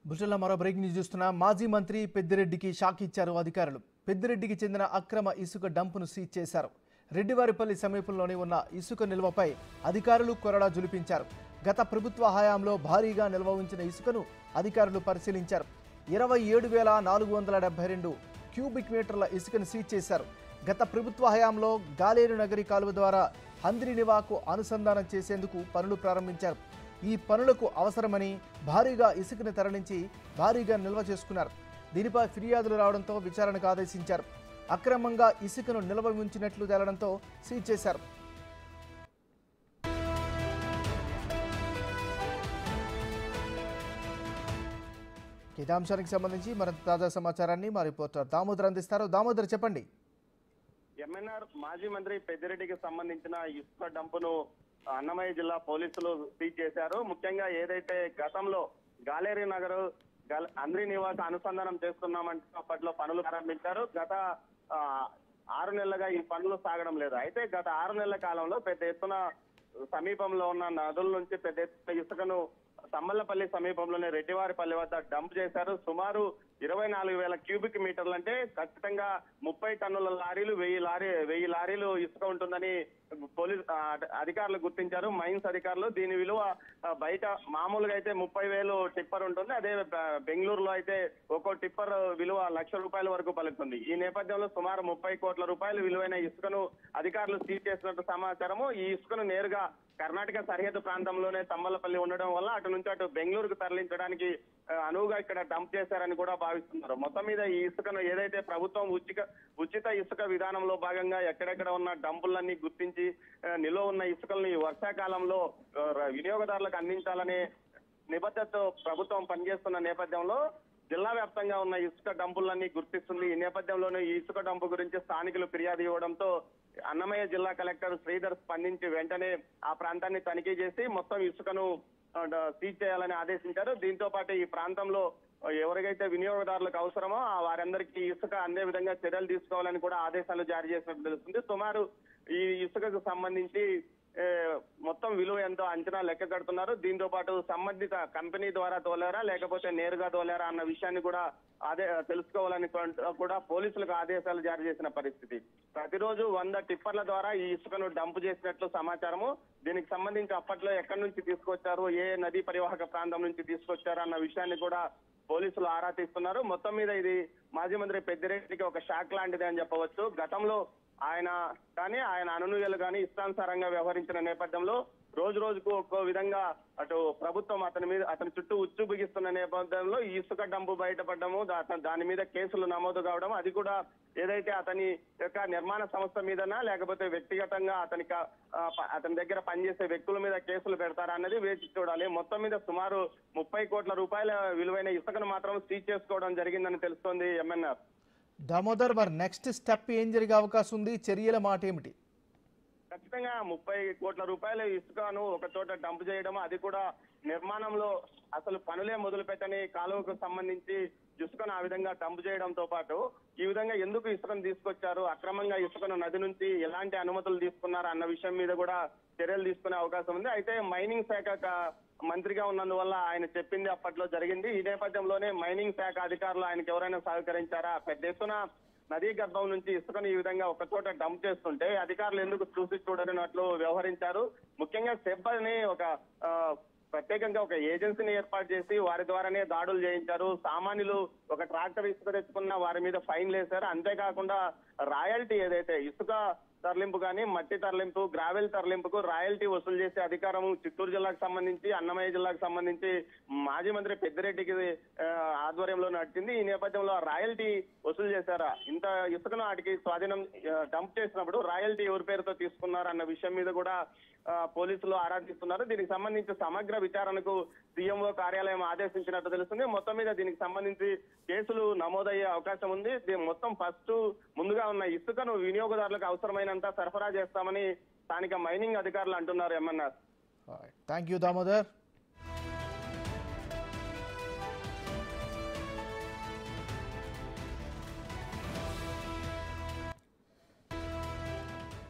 బుల్టెన్లో మరో breaking news చూస్తున్నా. మాజీ మంత్రి పెద్దిరెడ్డికి షాక్ ఇచ్చారు అధికారులు. పెద్దిరెడ్డికి చెందిన అక్రమ ఇసుక డంపును సీజ్ చేశారు. రెడ్డివారిపల్లి సమీపంలోని ఉన్న ఇసుక నిల్వపై అధికారులు కొరడా జులిపించారు. గత ప్రభుత్వ హయాంలో భారీగా నిల్వ ఉంచిన ఇసుకను అధికారులు పరిశీలించారు. 27,472 క్యూబిక్ మీటర్ల ఇసుకను సీజ్ చేశారు. గత ప్రభుత్వ హయాంలో గాలేరు నగరి కాలువ ద్వారా హంద్రినివాకు అనుసంధానం చేసేందుకు పనులు ప్రారంభించారు. ఈ పనులకు అవసరమని భారీగా ఇసుకను తరలించి భారీగా నిల్వ చేసుకున్నారు. దీనిపై ఫిర్యాదులు రావడంతో విచారణకు ఆదేశించారు. అక్రమంగా ఇసుకను నిల్వ ఉంచినట్లు తేలడంతో సీజ్ చేశారు. ఇదే అంశానికి సంబంధించి మరింత తాజా సమాచారాన్ని మా రిపోర్టర్ దామోదర్ అందిస్తారు. దామోదర్, చెప్పండి. ఎంఎన్ఆర్ మాజీ మంత్రి పెద్దిరెడ్డికి సంబంధించిన ఇసుక డంపును అన్నమయ్య జిల్లా పోలీసులు సీజ్ చేశారు. ముఖ్యంగా ఏదైతే గతంలో గాలేరు నగర్ అంద్రి నివాస అనుసంధానం చేస్తున్నామంటే అప్పట్లో పనులు ప్రారంభించారు. గత 6 నెలలుగా ఈ పనులు సాగడం లేదు. అయితే గత 6 నెలల కాలంలో పెద్ద ఎత్తున సమీపంలో ఉన్న నదుల నుంచి పెద్ద ఎత్తున ఇసుకను తమ్మల్లపల్లి సమీపంలోని రెడ్డివారిపల్లి వద్ద డంప్ చేశారు. సుమారు 24,000 క్యూబిక్ మీటర్లు, అంటే ఖచ్చితంగా 30 టన్నుల లారీలు 1000 లారీలు ఇసుక ఉంటుందని పోలీస్ అధికారులు గుర్తించారు. మైన్స్ అధికారులు దీని విలువ బయట మామూలుగా అయితే 30,000 టిప్పర్ ఉంటుంది. అదే బెంగళూరులో అయితే ఒక్కో టిప్పర్ విలువ ₹1,00,000 వరకు పలుకుతుంది. ఈ నేపథ్యంలో సుమారు 30 కోట్ల రూపాయలు విలువైన ఇసుకను అధికారులు సీజ్ చేసినట్టు సమాచారము. ఈ ఇసుకను నేరుగా కర్ణాటక సరిహద్దు ప్రాంతంలోనే తమ్మలపల్లి ఉండడం వల్ల అటు నుంచి అటు బెంగళూరుకు తరలించడానికి అనువుగా ఇక్కడ డంప్ చేశారని కూడా భావిస్తున్నారు. మొత్తం మీద ఈ ఇసుకను ఏదైతే ప్రభుత్వం ఉచిత ఇసుక విధానంలో భాగంగా ఎక్కడెక్కడ ఉన్న డంపులన్నీ గుర్తించి నిల్వ ఉన్న ఇసుకల్ని వర్షాకాలంలో వినియోగదారులకు అందించాలనే నిబద్ధతతో ప్రభుత్వం పనిచేస్తున్న నేపథ్యంలో జిల్లా వ్యాప్తంగా ఉన్న ఇసుక డంపులన్నీ గుర్తిస్తుంది. ఈ నేపథ్యంలోనే ఈ ఇసుక డంపు గురించి స్థానికులు ఫిర్యాదు ఇవ్వడంతో అన్నమయ్య జిల్లా కలెక్టర్ శ్రీధర్ స్పందించి వెంటనే ఆ ప్రాంతాన్ని తనిఖీ చేసి మొత్తం ఇసుకను సీజ్ చేయాలని ఆదేశించారు. దీంతో పాటు ఈ ప్రాంతంలో ఎవరికైతే వినియోగదారులకు అవసరమో వారందరికీ ఇసుక అందే విధంగా చర్యలు తీసుకోవాలని కూడా ఆదేశాలు జారీ చేసినట్టు తెలుస్తుంది. సుమారు ఈ ఇసుకకు సంబంధించి మొత్తం విలువ ఎంతో అంచనా లెక్క కడుతున్నారు. దీంతో పాటు సంబంధిత కంపెనీ ద్వారా తోలారా లేకపోతే నేరుగా తోలారా అన్న విషయాన్ని కూడా తెలుసుకోవాలని కూడా పోలీసులకు ఆదేశాలు జారీ చేసిన పరిస్థితి. ప్రతిరోజు 100 టిప్పర్ల ద్వారా ఈ ఇసుకను డంప్ చేసినట్లు సమాచారము. దీనికి సంబంధించి అప్పట్లో ఎక్కడి నుంచి తీసుకొచ్చారు, ఏ నదీ పరివాహక ప్రాంతం నుంచి తీసుకొచ్చారు అన్న విషయాన్ని కూడా పోలీసులు ఆరా తీస్తున్నారు. మొత్తం మీద ఇది మాజీ మంత్రి పెద్దిరెడ్డికి ఒక షాక్ లాంటిది అని చెప్పవచ్చు. గతంలో ఆయన అనునుయాలు కానీ ఇష్టానుసారంగా వ్యవహరించిన నేపథ్యంలో రోజు రోజుకు ఒక్కో విధంగా అటు ప్రభుత్వం అతని చుట్టూ ఉచ్చు బిగిస్తున్న నేపథ్యంలో ఈ ఇసుక డంపు బయటపడము, దాని మీద కేసులు నమోదు కావడం, అది కూడా ఏదైతే అతని యొక్క నిర్మాణ సంస్థ మీదనా లేకపోతే వ్యక్తిగతంగా అతని దగ్గర పనిచేసే వ్యక్తుల మీద కేసులు పెడతారా అన్నది వేచి చూడాలి. మొత్తం మీద సుమారు 30 కోట్ల రూపాయల విలువైన ఇసుకను మాత్రం సీజ్ చేసుకోవడం జరిగిందని తెలుస్తోంది. ఎంఎన్ఆర్ దామోదర్, మరి నెక్స్ట్ స్టెప్ ఏం జరిగే అవకాశం ఉంది? చర్యల మాట ఏమిటి? ఖచ్చితంగా 30 కోట్ల రూపాయల ఇసుకను ఒక చోట డంప్ చేయడం, అది కూడా నిర్మాణంలో అసలు పనులే మొదలు పెట్టని కాలువకు సంబంధించి ఇసుకను ఆ విధంగా డంప్ చేయడంతో పాటు ఈ విధంగా ఎందుకు ఇసుకను తీసుకొచ్చారు, అక్రమంగా ఇసుకను నది నుంచి ఎలాంటి అనుమతులు తీసుకున్నారు అన్న విషయం మీద కూడా చర్యలు తీసుకునే అవకాశం ఉంది. అయితే మైనింగ్ శాఖ మంత్రిగా ఉన్నందువల్ల ఆయన చెప్పింది అప్పట్లో జరిగింది. ఈ నేపథ్యంలోనే మైనింగ్ శాఖ అధికారులు ఆయనకు ఎవరైనా సహకరించారా, పెద్ద ఎత్తున నదీ గర్భం నుంచి ఇసుకను ఈ విధంగా ఒక చోట డంప్ చేస్తుంటే అధికారులు ఎందుకు చూసి చూడనట్లు వ్యవహరించారు. ముఖ్యంగా సెబ్ అని ప్రత్యేకంగా ఒక ఏజెన్సీని ఏర్పాటు చేసి వారి ద్వారానే దాడులు చేయించారు. సామాన్యులు ఒక ట్రాక్టర్ ఇసుక తెచ్చుకున్న వారి మీద ఫైన్లు వేశారు. అంతేకాకుండా రాయల్టీ ఏదైతే ఇసుక తరలింపు కానీ మట్టి తరలింపు, గ్రావెల్ తరలింపుకు రాయల్టీ వసూలు చేసే అధికారం చిత్తూరు జిల్లాకు సంబంధించి, అన్నమయ్య జిల్లాకు సంబంధించి మాజీ మంత్రి పెద్దిరెడ్డికి ఆధ్వర్యంలో నడిచింది. ఈ నేపథ్యంలో రాయల్టీ వసూలు చేశారా, ఇంత ఇసుకను వాటికి స్వాధీనం డంప్ చేసినప్పుడు రాయల్టీ ఎవరి పేరుతో తీసుకున్నారు అన్న విషయం మీద కూడా పోలీసులు ఆరాధిస్తున్నారు. దీనికి సంబంధించి సమగ్ర విచారణకు సీఎంఓ కార్యాలయం ఆదేశించినట్టు తెలుస్తుంది. మొత్తం మీద దీనికి సంబంధించి కేసులు నమోదయ్యే అవకాశం ఉంది. మొత్తం ముందుగా ఉన్న ఇసుకను వినియోగదారులకు అవసరమైనంత సరఫరా చేస్తామని స్థానిక మైనింగ్ అధికారులు అంటున్నారు. ఎంఎన్ఆర్. Thank you Damodar.